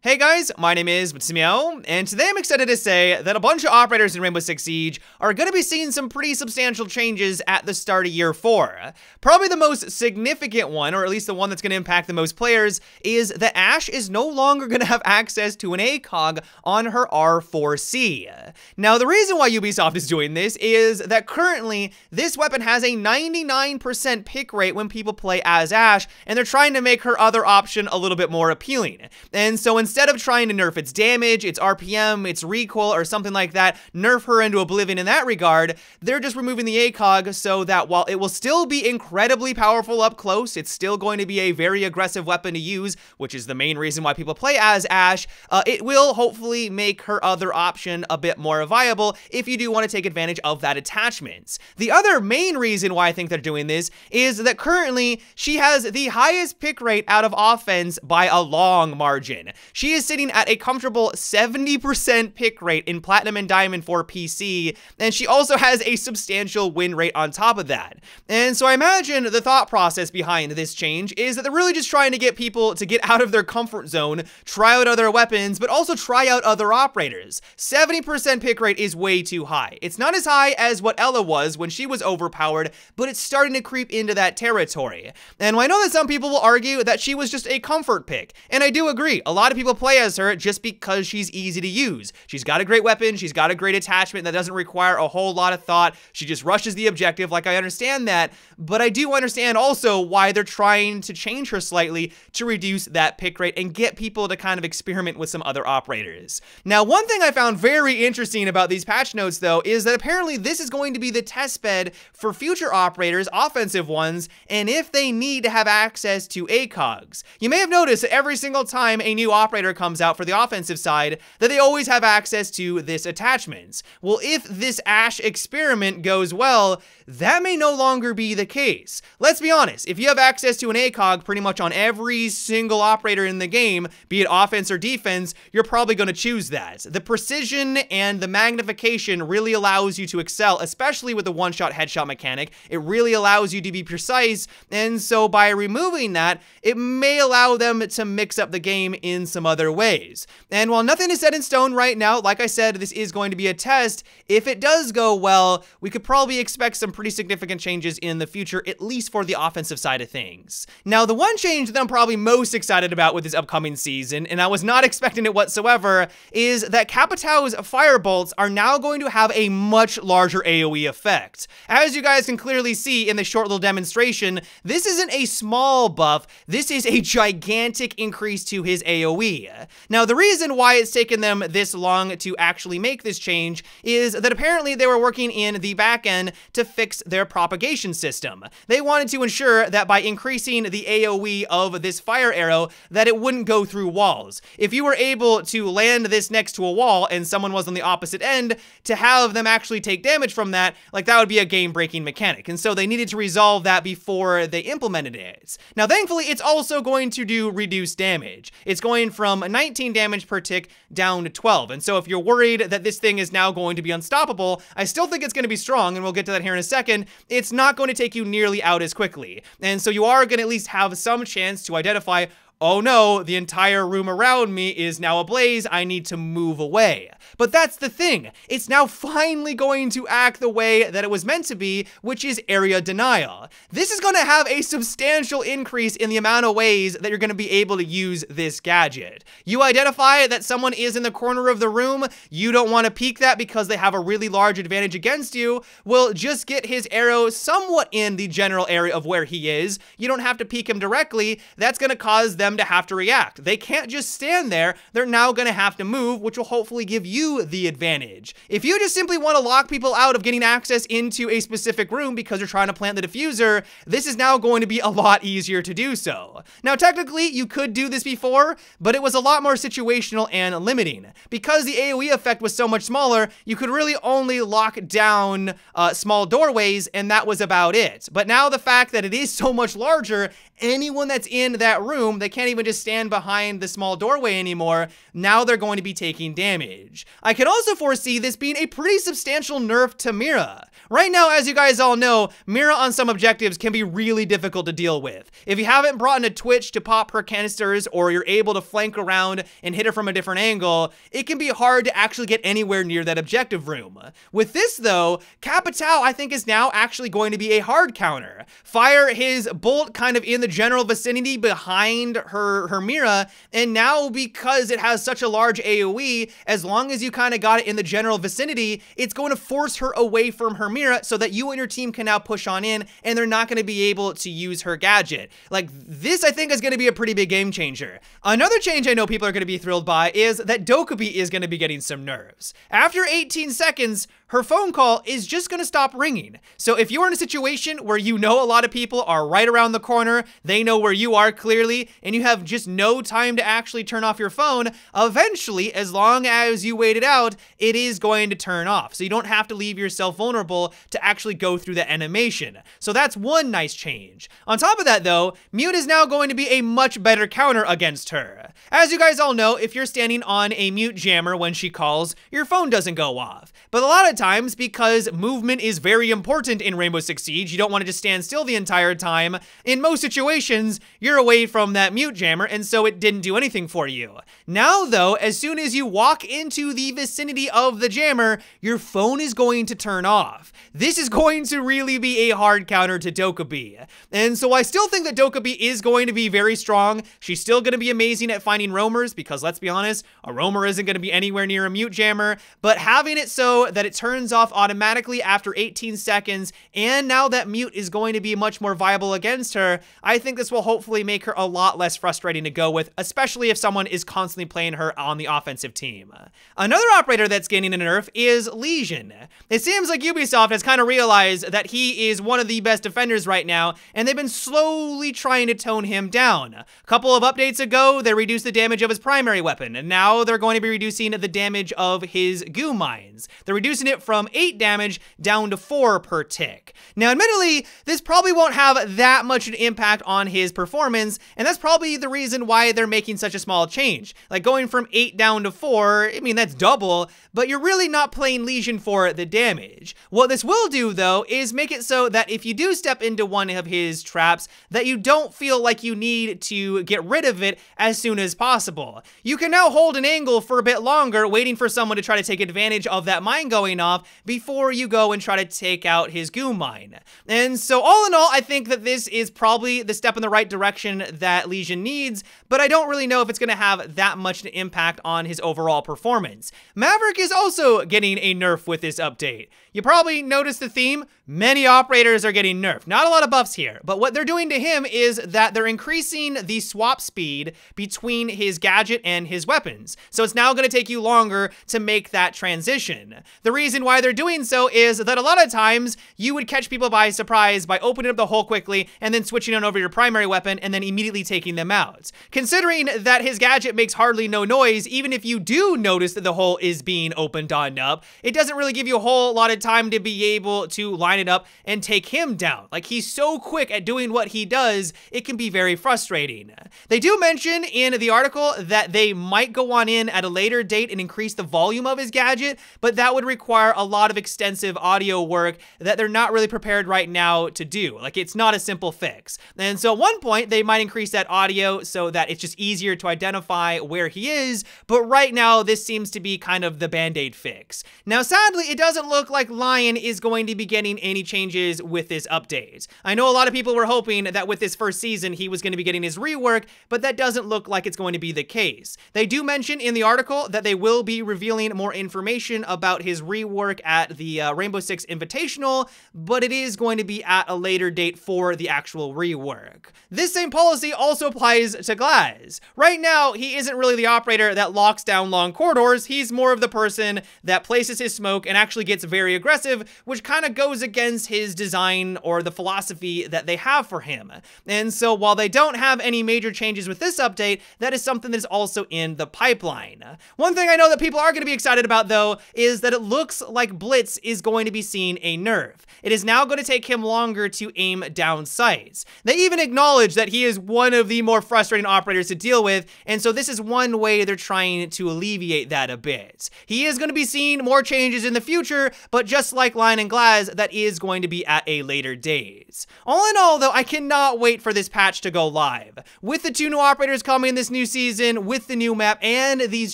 Hey guys, my name is Matsumiao, and today I'm excited to say that a bunch of operators in Rainbow Six Siege are going to be seeing some pretty substantial changes at the start of Year 4. Probably the most significant one, or at least the one that's going to impact the most players, is that Ashe is no longer going to have access to an ACOG on her R4C. Now, the reason why Ubisoft is doing this is that currently, this weapon has a 99% pick rate when people play as Ashe, and they're trying to make her other option a little bit more appealing. And so instead of trying to nerf its damage, its RPM, its recoil, or something like that, nerf her into oblivion in that regard, they're just removing the ACOG so that while it will still be incredibly powerful up close, it's still going to be a very aggressive weapon to use, which is the main reason why people play as Ashe, it will hopefully make her other option a bit more viable if you do want to take advantage of that attachment. The other main reason why I think they're doing this is that currently she has the highest pick rate out of offense by a long margin. She is sitting at a comfortable 70% pick rate in Platinum and Diamond for PC, and she also has a substantial win rate on top of that. And so I imagine the thought process behind this change is that they're really just trying to get people to get out of their comfort zone, try out other weapons, but also try out other operators. 70% pick rate is way too high. It's not as high as what Ella was when she was overpowered, but it's starting to creep into that territory. And I know that some people will argue that she was just a comfort pick, and I do agree. A lot of people play as her just because she's easy to use. She's got a great weapon, she's got a great attachment that doesn't require a whole lot of thought. She just rushes the objective, like I understand that, but I do understand also why they're trying to change her slightly to reduce that pick rate and get people to kind of experiment with some other operators. Now, one thing I found very interesting about these patch notes though is that apparently this is going to be the test bed for future operators, offensive ones, and if they need to have access to ACOGs. You may have noticed that every single time a new operator comes out for the offensive side, that they always have access to this attachment. Well, if this Ashe experiment goes well, that may no longer be the case. Let's be honest, if you have access to an ACOG pretty much on every single operator in the game, be it offense or defense, you're probably going to choose that. The precision and the magnification really allows you to excel, especially with the one-shot headshot mechanic. It really allows you to be precise, and so by removing that, it may allow them to mix up the game in some other ways. And while nothing is set in stone right now, like I said, this is going to be a test. If it does go well, we could probably expect some pretty significant changes in the future, at least for the offensive side of things. Now, the one change that I'm probably most excited about with this upcoming season, and I was not expecting it whatsoever, is that Capitão's firebolts are now going to have a much larger AoE effect. As you guys can clearly see in the short little demonstration, this isn't a small buff, this is a gigantic increase to his AoE. Now, the reason why it's taken them this long to actually make this change is that apparently they were working in the back end to fix their propagation system. They wanted to ensure that by increasing the AoE of this fire arrow, that it wouldn't go through walls. If you were able to land this next to a wall and someone was on the opposite end, to have them actually take damage from that, like that would be a game-breaking mechanic. And so they needed to resolve that before they implemented it. Now, thankfully, it's also going to do reduced damage. It's going from 19 damage per tick down to 12. And so if you're worried that this thing is now going to be unstoppable, I still think it's going to be strong, and we'll get to that here in a second. It's not going to take you nearly out as quickly. And so you are going to at least have some chance to identify, oh no, the entire room around me is now ablaze, I need to move away. But that's the thing, it's now finally going to act the way that it was meant to be, which is area denial. This is going to have a substantial increase in the amount of ways that you're going to be able to use this gadget. You identify that someone is in the corner of the room, you don't want to peek that because they have a really large advantage against you, well, just get his arrow somewhat in the general area of where he is. You don't have to peek him directly, that's going to cause them to have to react. They can't just stand there, they're now going to have to move, which will hopefully give you the advantage. If you just simply want to lock people out of getting access into a specific room because you're trying to plant the diffuser, this is now going to be a lot easier to do so. Now, technically, you could do this before, but it was a lot more situational and limiting. Because the AoE effect was so much smaller, you could really only lock down small doorways, and that was about it. But now the fact that it is so much larger, anyone that's in that room, they can't can't even just stand behind the small doorway anymore. Now they're going to be taking damage. I could also foresee this being a pretty substantial nerf to Mira. Right now, as you guys all know, Mira on some objectives can be really difficult to deal with. If you haven't brought in a twitch to pop her canisters, or you're able to flank around and hit her from a different angle, it can be hard to actually get anywhere near that objective room. With this though, Capitao I think is now actually going to be a hard counter. Fire his bolt kind of in the general vicinity behind her Mira, and now because it has such a large AoE, as long as you kind of got it in the general vicinity, it's going to force her away from her Mira so that you and your team can now push on in, and they're not going to be able to use her gadget. Like, this I think is going to be a pretty big game changer. Another change I know people are going to be thrilled by is that Dokkaebi is going to be getting some nerfs. After 18 seconds, her phone call is just going to stop ringing. So if you're in a situation where you know a lot of people are right around the corner, they know where you are clearly, and you have just no time to actually turn off your phone, eventually, as long as you wait it out, it is going to turn off. So you don't have to leave yourself vulnerable to actually go through the animation. So that's one nice change. On top of that though, Mute is now going to be a much better counter against her. As you guys all know, if you're standing on a Mute jammer when she calls, your phone doesn't go off. But a lot of times, because movement is very important in Rainbow Six Siege, you don't want to just stand still the entire time. In most situations, you're away from that Mute jammer, and so it didn't do anything for you. Now though, as soon as you walk into the vicinity of the jammer, your phone is going to turn off. This is going to really be a hard counter to Dokkaebi. And so I still think that Dokkaebi is going to be very strong. She's still going to be amazing at finding roamers, because let's be honest, a roamer isn't going to be anywhere near a Mute jammer, but having it so that it turns off automatically after 18 seconds, and now that Mute is going to be much more viable against her, I think this will hopefully make her a lot less frustrating to go with, especially if someone is constantly playing her on the offensive team. Another operator that's getting a nerf is Lesion. It seems like Ubisoft has kind of realized that he is one of the best defenders right now, and they've been slowly trying to tone him down. A couple of updates ago, they reduced the damage of his primary weapon, and now they're going to be reducing the damage of his goo mines. They're reducing it from 8 damage down to 4 per tick. Now, admittedly, this probably won't have that much an impact on his performance, and that's probably the reason why they're making such a small change. Like, going from 8 down to 4, I mean, that's double, but you're really not playing Lesion for the damage. What this will do, though, is make it so that if you do step into one of his traps, that you don't feel like you need to get rid of it as soon as possible. You can now hold an angle for a bit longer, waiting for someone to try to take advantage of that mine going off before you go and try to take out his goo mine. And so all in all, I think that this is probably the step in the right direction that Lesion needs, but I don't really know if it's going to have that much an impact on his overall performance. Maverick is also getting a nerf with this update. You probably noticed the theme. Many operators are getting nerfed. Not a lot of buffs here, but what they're doing to him is that they're increasing the swap speed between his gadget and his weapons. So it's now going to take you longer to make that transition. The reason why they're doing so is that a lot of times you would catch people by surprise by opening up the hole quickly and then switching on over your primary weapon and then immediately taking them out. Considering that his gadget makes hardly no noise, even if you do notice that the hole is being opened on up, it doesn't really give you a whole lot of time to be able to line it up and take him down. Like, he's so quick at doing what he does, it can be very frustrating. They do mention in the article that they might go on in at a later date and increase the volume of his gadget, but that would require a lot of extensive audio work that they're not really prepared right now to do. Like, it's not a simple fix. And so at one point, they might increase that audio so that it's just easier to identify where he is, but right now, this seems to be kind of the band-aid fix. Now, sadly, it doesn't look like Lion is going to be getting any changes with this update. I know a lot of people were hoping that with this first season, he was going to be getting his rework, but that doesn't look like it's going to be the case. They do mention in the article that they will be revealing more information about his rework at the Rainbow Six Invitational, but it is going to be at a later date for the actual rework. This same policy also applies to Glaz. Right now, he isn't really the operator that locks down long corridors. He's more of the person that places his smoke and actually gets very aggressive, which kind of goes against his design or the philosophy that they have for him. And so while they don't have any major changes with this update, that is something that is also in the pipeline. One thing I know that people are going to be excited about, though, is that it looks like Blitz is going to be seeing a nerf. It is now going to take him longer to aim down sights. They even acknowledge that he is one of the more frustrating operators to deal with, and so this is one way they're trying to alleviate that a bit. He is going to be seeing more changes in the future, but just like Lion and Glaz, that is going to be at a later date. All in all, though, I cannot wait for this patch to go live. With the 2 new operators coming this new season, with the new map, and these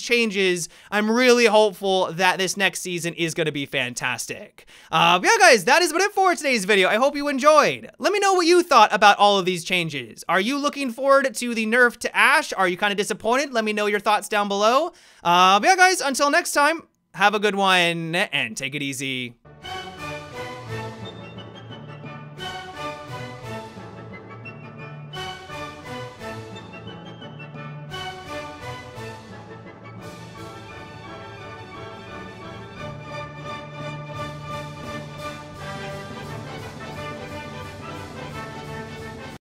changes, I'm really hopeful that this next season is going to be fantastic. But yeah, guys, that is about it for today's video. I hope you enjoyed. Let me know what you thought about all of these changes. Are you looking forward to the nerf to Ash? Are you kind of disappointed? Let me know your thoughts down below. But yeah, guys, until next time, have a good one and take it easy.